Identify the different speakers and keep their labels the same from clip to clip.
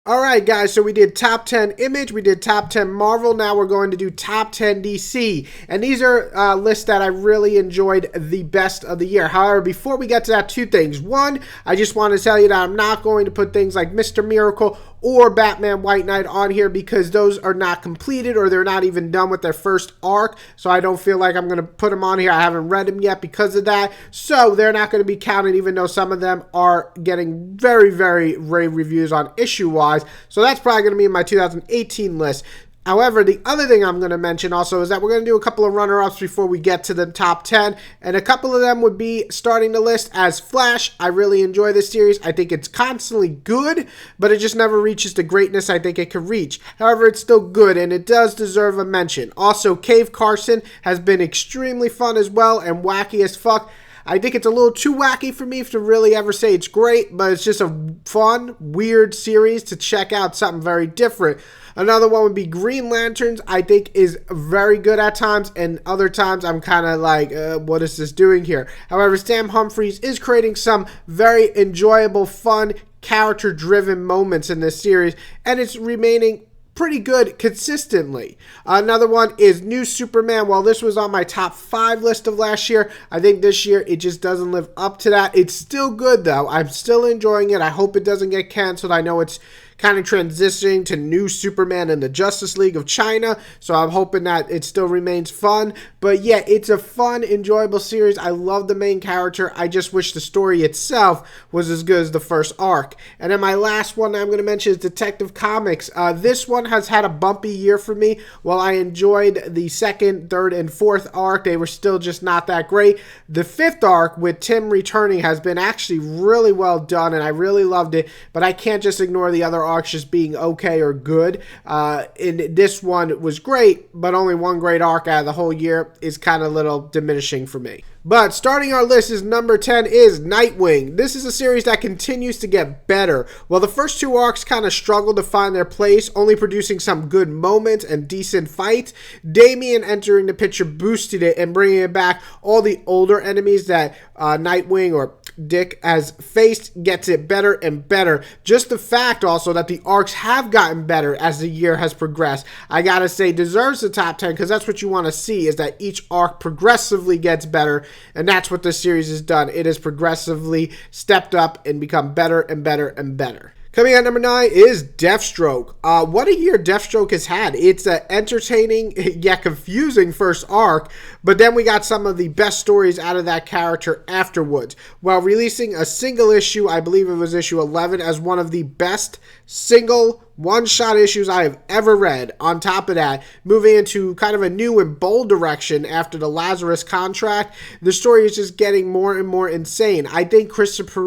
Speaker 1: Alright guys, so we did top 10 Image, we did top 10 Marvel, now we're going to do top 10 DC. And these are lists that I really enjoyed the best of the year. However, before we get to that, two things. One, I just want to tell you that I'm not going to put things like Mr. Miracle or Batman White Knight on here because those are not completed or they're not even done with their first arc. So I don't feel like I'm going to put them on here. I haven't read them yet because of that. So they're not going to be counted even though some of them are getting very, very rave reviews on issue-wise. So that's probably going to be in my 2018 list. However, the other thing I'm going to mention also is that we're going to do a couple of runner-ups before we get to the top 10. And a couple of them would be starting the list as Flash. I really enjoy this series. I think it's constantly good, but it just never reaches the greatness I think it could reach. However, it's still good, and it does deserve a mention. Also, Cave Carson has been extremely fun as well and wacky as fuck. I think it's a little too wacky for me to really ever say it's great, but it's just a fun, weird series to check out, something very different. Another one would be Green Lanterns. I think is very good at times, and other times I'm kind of like, what is this doing here? However, Sam Humphries is creating some very enjoyable, fun, character-driven moments in this series, and it's remaining pretty good consistently. Another one is New Superman. While this was on my top 5 list of last year, I think this year it just doesn't live up to that. It's still good though. I'm still enjoying it. I hope it doesn't get canceled. I know it's kind of transitioning to New Superman in the Justice League of China, so I'm hoping that it still remains fun. But yeah, it's a fun, enjoyable series. I love the main character. I just wish the story itself was as good as the first arc. And then my last one I'm going to mention is Detective Comics. This one has had a bumpy year for me. While I enjoyed the second, third, and fourth arc, they were still just not that great. The fifth arc with Tim returning has been actually really well done, and I really loved it, but I can't just ignore the other arcs just being okay or good. And this one was great, but only one great arc out of the whole year is kind of a little diminishing for me. But starting our list is number 10 is Nightwing. This is a series that continues to get better. While the first two arcs kind of struggled to find their place, only producing some good moments and decent fights, Damian entering the picture boosted it and bringing it back. All the older enemies that Nightwing or Dick has faced gets it better and better. Just the fact also that the arcs have gotten better as the year has progressed, I gotta say deserves the top 10 because that's what you want to see, is that each arc progressively gets better. And that's what this series has done. It has progressively stepped up and become better and better and better. Coming at number 9 is Deathstroke. What a year Deathstroke has had. It's an entertaining yet confusing first arc, but then we got some of the best stories out of that character afterwards, while releasing a single issue, I believe it was issue 11, as one of the best single one-shot issues I have ever read. On top of that, moving into kind of a new and bold direction after the Lazarus contract, the story is just getting more and more insane. I think Christopher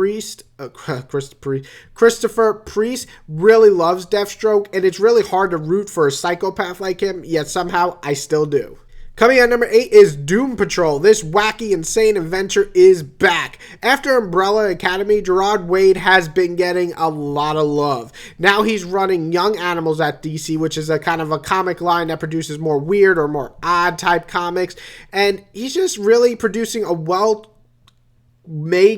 Speaker 1: Priest really loves Deathstroke, and it's really hard to root for a psychopath like him, yet somehow I still do. Coming at number 8 is Doom Patrol. This wacky, insane adventure is back. After Umbrella Academy, Gerard Way has been getting a lot of love. Now he's running Young Animals at DC, which is a kind of a comic line that produces more weird or more odd type comics. And he's just really producing a well-made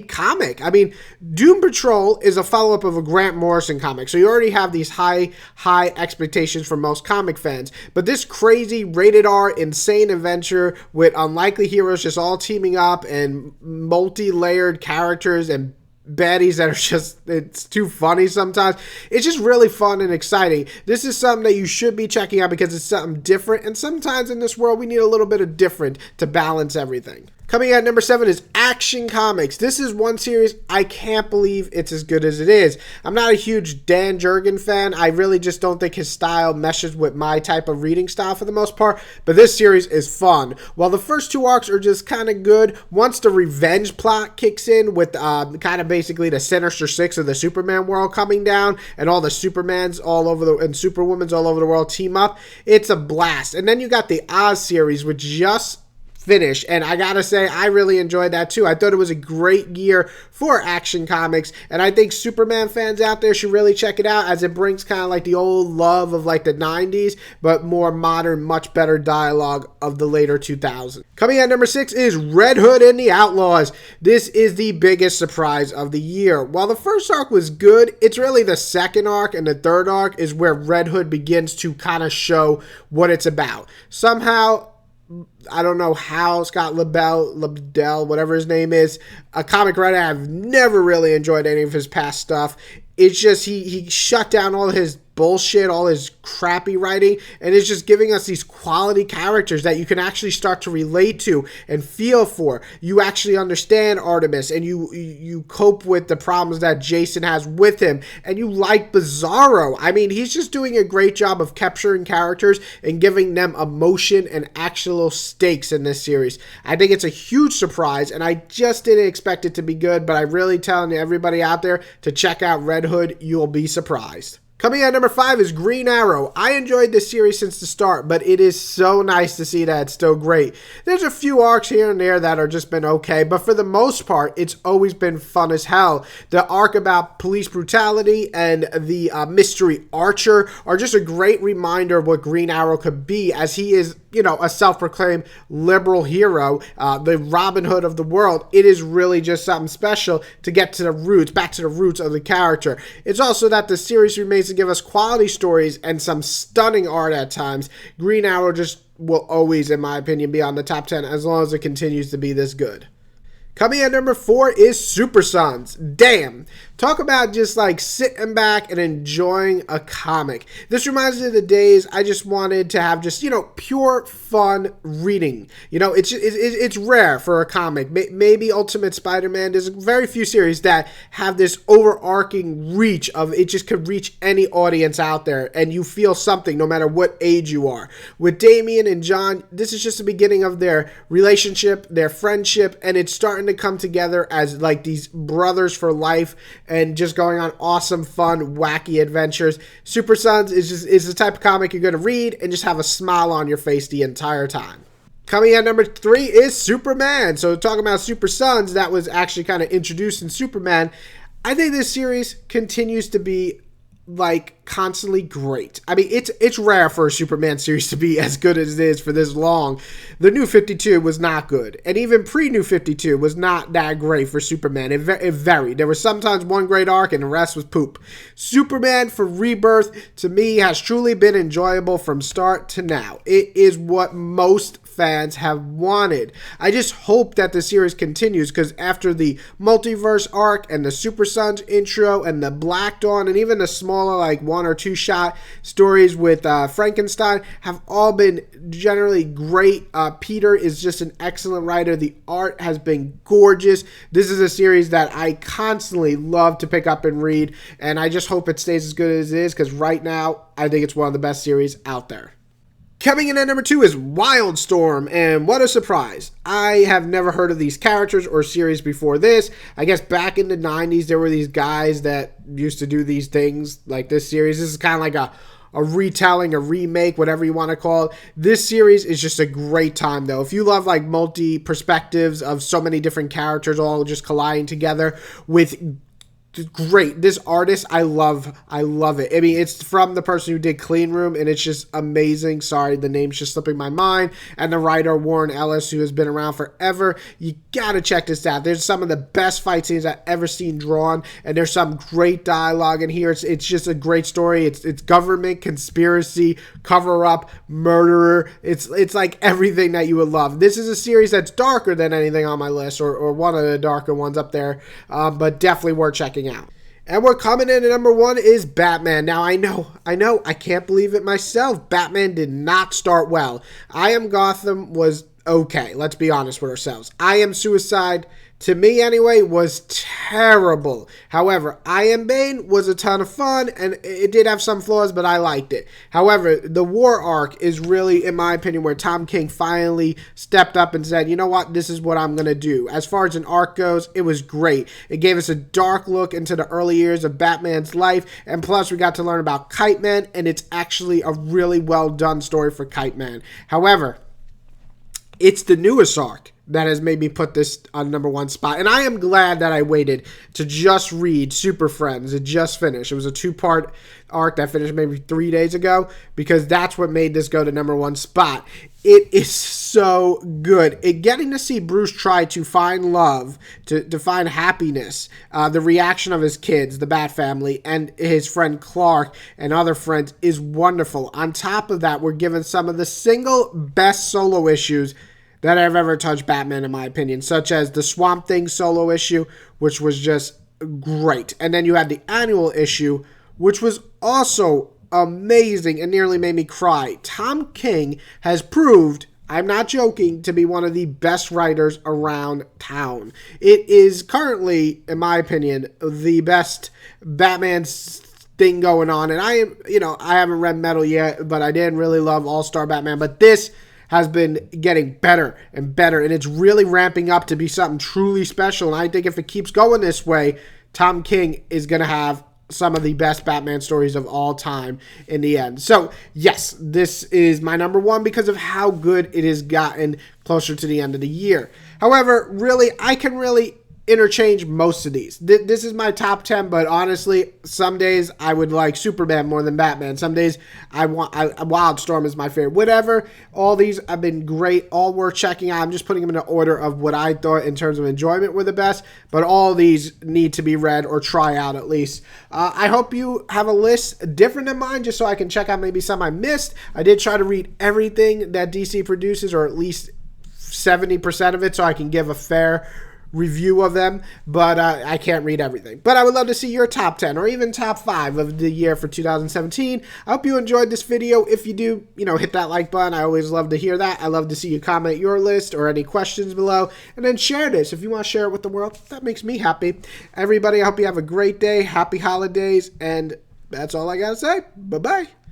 Speaker 1: comic. I mean, Doom Patrol is a follow-up of a Grant Morrison comic, so you already have these high expectations for most comic fans. But this crazy, rated R, insane adventure with unlikely heroes just all teaming up and multi-layered characters and baddies that are just, it's too funny sometimes. It's just really fun and exciting. This is something that you should be checking out because it's something different, and sometimes in this world we need a little bit of different to balance everything. Coming at number 7 is Action Comics. This is one series I can't believe it's as good as it is. I'm not a huge Dan Jurgen fan. I really just don't think his style meshes with my type of reading style for the most part, but this series is fun. While the first 2 arcs are just kind of good, once the revenge plot kicks in with kind of basically the Sinister Six of the Superman world coming down and all the Supermans all over the and Superwomans all over the world team up, it's a blast. And then you got the Oz series, which just finish. And I gotta say, I really enjoyed that too. I thought it was a great year for Action Comics, and I think Superman fans out there should really check it out, as it brings kind of like the old love of like the 90s, but more modern, much better dialogue of the later 2000s. Coming at number 6 is Red Hood and the Outlaws. This is the biggest surprise of the year. While the first arc was good, it's really the second arc and the third arc is where Red Hood begins to kind of show what it's about. Somehow, I don't know how Scott Lobdell, whatever his name is, a comic writer, I've never really enjoyed any of his past stuff. It's just he shut down all his bullshit, all his crappy writing, and is just giving us these quality characters that you can actually start to relate to and feel for. You actually understand Artemis, and you cope with the problems that Jason has with him, and you like Bizarro. I mean, he's just doing a great job of capturing characters and giving them emotion and actual stakes in this series. I think it's a huge surprise, and I just didn't expect it to be good, but I'm really telling everybody out there to check out Red Hood. You'll be surprised. Coming at number 5 is Green Arrow. I enjoyed this series since the start, but it is so nice to see that it's still great. There's a few arcs here and there that are just been okay, but for the most part, it's always been fun as hell. The arc about police brutality and the mystery Archer are just a great reminder of what Green Arrow could be, as he is, you know, a self-proclaimed liberal hero, the Robin Hood of the world. It is really just something special to get to the roots, back to the roots of the character. It's also that the series remains to give us quality stories and some stunning art at times. Green Arrow just will always, in my opinion, be on the top 10 as long as it continues to be this good. Coming at number 4 is Super Sons. Damn. Talk about just like sitting back and enjoying a comic. This reminds me of the days I just wanted to have just, you know, pure fun reading. You know, it's rare for a comic. Maybe Ultimate Spider-Man. There's very few series that have this overarching reach of it just could reach any audience out there, and you feel something no matter what age you are. With Damian and John, this is just the beginning of their relationship, their friendship, and it's starting to come together as like these brothers for life and just going on awesome, fun, wacky adventures. Super Sons is the type of comic you're going to read and just have a smile on your face the entire time. Coming at number 3 is Superman. So talking about Super Sons, that was actually kind of introduced in Superman. I think this series continues to be like constantly great. I mean, it's rare for a Superman series to be as good as it is for this long. The New 52 was not good, and even pre-New 52 was not that great for Superman. It varied. There was sometimes one great arc and the rest was poop. Superman for Rebirth, to me, has truly been enjoyable from start to now. It is what most fans have wanted. I just hope that the series continues, because after the multiverse arc and the Super Sons intro and the Black Dawn and even the smaller like 1 or 2 shot stories with Frankenstein have all been generally great. Peter is just an excellent writer. The art has been gorgeous. This is a series that I constantly love to pick up and read, and I just hope it stays as good as it is, because right now I think it's one of the best series out there. Coming in at number 2 is Wildstorm, and what a surprise. I have never heard of these characters or series before this. I guess back in the 90s, there were these guys that used to do these things like this series. This is kind of like a retelling, a remake, whatever you want to call it. This series is just a great time, though. If you love like multi-perspectives of so many different characters all just colliding together with great. This artist, I love it. I mean, it's from the person who did Clean Room, and it's just amazing. Sorry, the name's just slipping my mind. And the writer, Warren Ellis, who has been around forever. You gotta check this out. There's some of the best fight scenes I've ever seen drawn, and there's some great dialogue in here. It's just a great story. It's government, conspiracy, cover-up, murderer. It's like everything that you would love. This is a series that's darker than anything on my list, or one of the darker ones up there, but definitely worth checking out. And we're coming in at number 1 is Batman. Now, I know, I can't believe it myself. Batman did not start well. I Am Gotham was okay. Let's be honest with ourselves. I Am Suicide, to me anyway, was terrible. However, I Am Bane was a ton of fun, and it did have some flaws, but I liked it. However, the war arc is really, in my opinion, where Tom King finally stepped up and said, you know what, this is what I'm going to do. As far as an arc goes, it was great. It gave us a dark look into the early years of Batman's life, and plus we got to learn about Kite Man, and it's actually a really well done story for Kite Man. However, it's the newest arc that has made me put this on number one spot. And I am glad that I waited to just read Super Friends. It just finished. It was a 2-part arc that finished maybe 3 days ago, because that's what made this go to number one spot. It is so good. Getting to see Bruce try to find love, to find happiness, the reaction of his kids, the Bat family, and his friend Clark and other friends is wonderful. On top of that, we're given some of the single best solo issues that I've ever touched Batman, in my opinion, such as the Swamp Thing solo issue, which was just great. And then you had the annual issue, which was also amazing and nearly made me cry. Tom King has proved, I'm not joking, to be one of the best writers around town. It is currently, in my opinion, the best Batman thing going on. And I haven't read Metal yet, but I didn't really love All-Star Batman. But this has been getting better and better, and it's really ramping up to be something truly special. And I think if it keeps going this way, Tom King is going to have some of the best Batman stories of all time in the end. So, yes, this is my number one because of how good it has gotten closer to the end of the year. However, really, I can really interchange most of these. This is my top 10, but honestly, some days I would like Superman more than Batman. Some days Wildstorm is my favorite. Whatever, all these have been great, all worth checking out. I'm just putting them in the order of what I thought in terms of enjoyment were the best, but all these need to be read or try out at least. I hope you have a list different than mine, just so I can check out maybe some I missed. I did try to read everything that DC produces, or at least 70% of it, so I can give a fair review of them, but I can't read everything. But I would love to see your top 10 or even top 5 of the year for 2017. I hope you enjoyed this video. If you do, hit that like button. I always love to hear that. I love to see you comment your list or any questions below, and then share this. If you want to share it with the world, that makes me happy. Everybody, I hope you have a great day. Happy holidays, and that's all I gotta say. Bye-bye.